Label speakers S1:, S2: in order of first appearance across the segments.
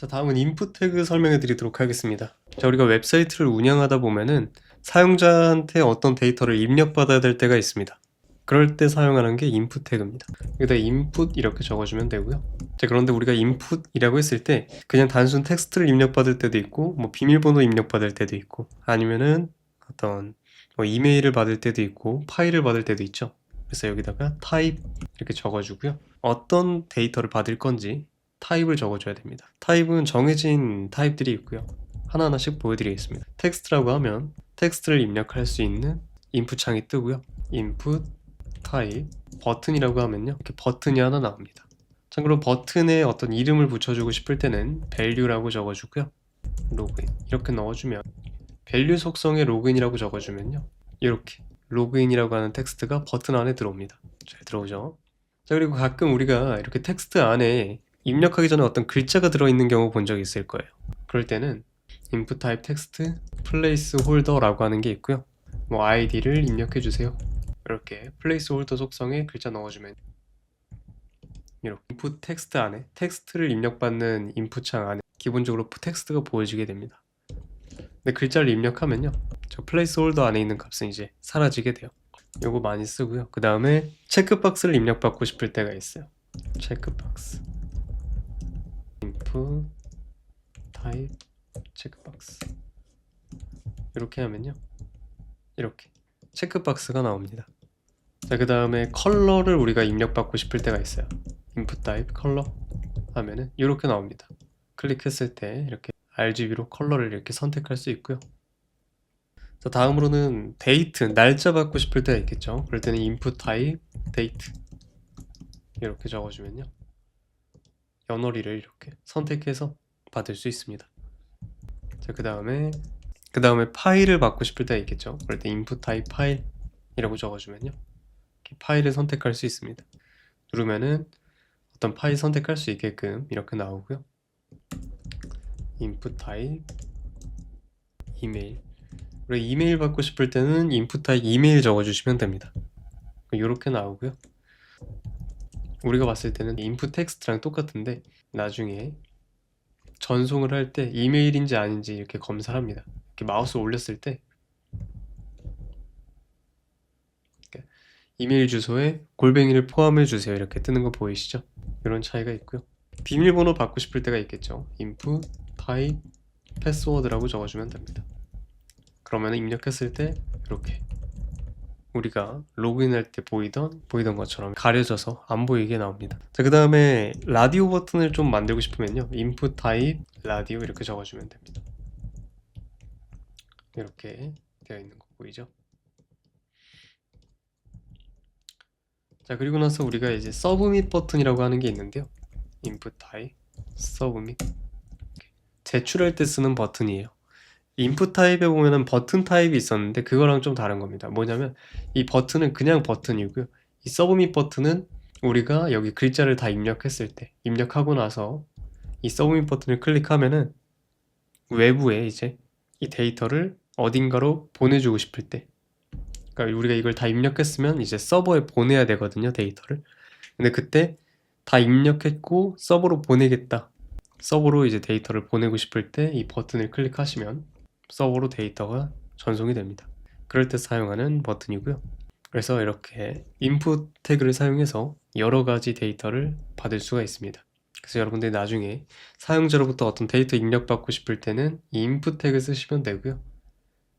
S1: 자, 다음은 인풋 태그 설명해 드리도록 하겠습니다. 자, 우리가 웹사이트를 운영하다 보면은 사용자한테 어떤 데이터를 입력받아야 될 때가 있습니다. 그럴 때 사용하는 게 인풋 태그입니다. 여기다 인풋 이렇게 적어주면 되고요. 자, 그런데 우리가 인풋이라고 했을 때 그냥 단순 텍스트를 입력받을 때도 있고 뭐 비밀번호 입력받을 때도 있고 아니면은 어떤 뭐 이메일을 받을 때도 있고 파일을 받을 때도 있죠. 그래서 여기다가 타입 이렇게 적어주고요. 어떤 데이터를 받을 건지 타입을 적어줘야 됩니다. 타입은 정해진 타입들이 있고요. 하나하나씩 보여드리겠습니다. 텍스트라고 하면 텍스트를 입력할 수 있는 인풋 창이 뜨고요. 인풋 타입 버튼이라고 하면요, 이렇게 버튼이 하나 나옵니다. 참고로 버튼에 어떤 이름을 붙여주고 싶을 때는 value라고 적어주고요. 로그인 이렇게 넣어주면 value 속성의 로그인이라고 적어주면요, 이렇게 로그인이라고 하는 텍스트가 버튼 안에 들어옵니다. 잘 들어오죠? 자, 그리고 가끔 우리가 이렇게 텍스트 안에 입력하기 전에 어떤 글자가 들어있는 경우 본 적이 있을 거예요. 그럴 때는 input type text placeholder라고 하는 게 있고요. 뭐 id를 입력해 주세요. 이렇게 placeholder 속성에 글자 넣어주면 이렇게 input 텍스트 안에 텍스트를 입력받는 인풋 창 안에 기본적으로 텍스트가 보여지게 됩니다. 근데 글자를 입력하면요, 저 placeholder 안에 있는 값은 이제 사라지게 돼요. 요거 많이 쓰고요. 그 다음에 체크박스를 입력받고 싶을 때가 있어요. 체크박스 input type 체크박스 이렇게 하면요, 이렇게 체크박스가 나옵니다. 자, 그 다음에 컬러를 우리가 입력받고 싶을 때가 있어요. input type 컬러 하면은 이렇게 나옵니다. 클릭했을 때 이렇게 RGB로 컬러를 이렇게 선택할 수 있고요. 자, 다음으로는 데이트, 날짜 받고 싶을 때가 있겠죠. 그럴 때는 input type date 이렇게 적어주면요, 연월일을 이렇게 선택해서 받을 수 있습니다. 자, 그 다음에 파일을 받고 싶을 때가 있겠죠. 그럴 때 input type 파일 이라고 적어주면요, 이렇게 파일을 선택할 수 있습니다. 누르면은 어떤 파일 선택할 수 있게끔 이렇게 나오고요. input type 이메일, 그리고 이메일 받고 싶을 때는 input type 이메일 적어주시면 됩니다. 이렇게 나오고요. 우리가 봤을 때는 input 텍스트랑 똑같은데 나중에 전송을 할 때 이메일인지 아닌지 이렇게 검사를 합니다. 이렇게 마우스 올렸을 때 이메일 주소에 골뱅이를 포함해 주세요 이렇게 뜨는 거 보이시죠? 이런 차이가 있고요. 비밀번호 받고 싶을 때가 있겠죠. input type password라고 적어주면 됩니다. 그러면 입력했을 때 이렇게 우리가 로그인할 때 보이던 것처럼 가려져서 안 보이게 나옵니다. 자, 그 다음에 라디오 버튼을 좀 만들고 싶으면요, input type 라디오 이렇게 적어주면 됩니다. 이렇게 되어 있는 거 보이죠? 자, 그리고 나서 우리가 이제 submit 버튼이라고 하는 게 있는데요, input type submit 제출할 때 쓰는 버튼이에요. 인풋 타입에 보면은 버튼 타입이 있었는데 그거랑 좀 다른 겁니다. 뭐냐면 이 버튼은 그냥 버튼이고요, 이 서브밋 버튼은 우리가 여기 글자를 다 입력했을 때, 입력하고 나서 이 서브밋 버튼을 클릭하면은 외부에 이제 이 데이터를 어딘가로 보내주고 싶을 때, 그러니까 우리가 이걸 다 입력했으면 이제 서버에 보내야 되거든요, 데이터를. 근데 그때 다 입력했고 서버로 보내겠다, 서버로 이제 데이터를 보내고 싶을 때 이 버튼을 클릭하시면 서버로 데이터가 전송이 됩니다. 그럴 때 사용하는 버튼이고요. 그래서 이렇게 input 태그를 사용해서 여러 가지 데이터를 받을 수가 있습니다. 그래서 여러분들이 나중에 사용자로부터 어떤 데이터 입력받고 싶을 때는 이 input 태그 쓰시면 되고요.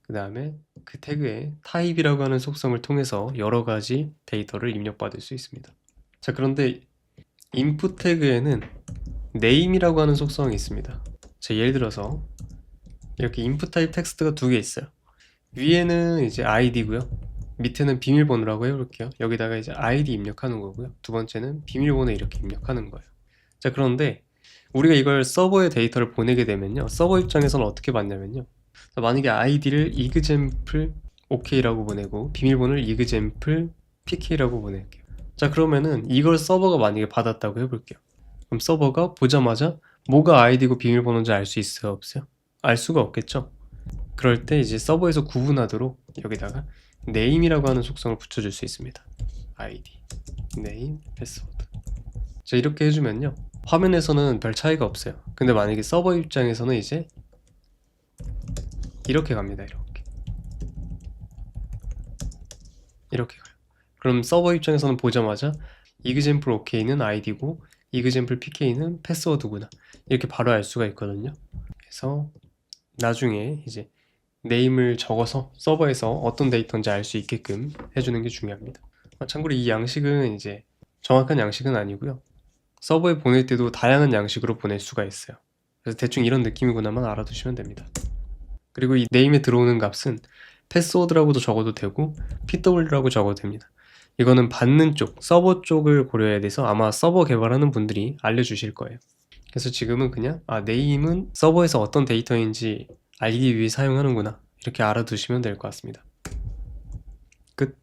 S1: 그 다음에 그 태그의 타입이라고 하는 속성을 통해서 여러 가지 데이터를 입력받을 수 있습니다. 자, 그런데 input 태그에는 name이라고 하는 속성이 있습니다. 자, 예를 들어서 이렇게 input type 텍스트가 두 개 있어요. 위에는 이제 id고요, 밑에는 비밀번호라고 해볼게요. 여기다가 이제 id 입력하는 거고요. 두 번째는 비밀번호 이렇게 입력하는 거예요. 자, 그런데 우리가 이걸 서버에 데이터를 보내게 되면요, 서버 입장에서는 어떻게 받냐면요, 자, 만약에 id를 example ok라고 보내고 비밀번호를 example pk라고 보낼게요. 자, 그러면은 이걸 서버가 만약에 받았다고 해볼게요. 그럼 서버가 보자마자 뭐가 id고 비밀번호인지 알 수 있어요, 없어요? 알 수가 없겠죠. 그럴 때 이제 서버에서 구분하도록 여기다가 name이라고 하는 속성을 붙여줄 수 있습니다. id, name, password. 자, 이렇게 해주면요, 화면에서는 별 차이가 없어요. 근데 만약에 서버 입장에서는 이제 이렇게 갑니다. 이렇게 가요. 그럼 서버 입장에서는 보자마자 example ok는 id고 example pk는 패스워드구나, 이렇게 바로 알 수가 있거든요. 그래서 나중에 이제 네임을 적어서 서버에서 어떤 데이터인지 알 수 있게끔 해주는 게 중요합니다. 참고로 이 양식은 이제 정확한 양식은 아니고요. 서버에 보낼 때도 다양한 양식으로 보낼 수가 있어요. 그래서 대충 이런 느낌이구나만 알아두시면 됩니다. 그리고 이 네임에 들어오는 값은 패스워드라고도 적어도 되고 pw라고 적어도 됩니다. 이거는 받는 쪽, 서버 쪽을 고려해야 돼서 아마 서버 개발하는 분들이 알려주실 거예요. 그래서 지금은 그냥 네임은 서버에서 어떤 데이터인지 알기 위해 사용하는구나, 이렇게 알아두시면 될 것 같습니다. 끝.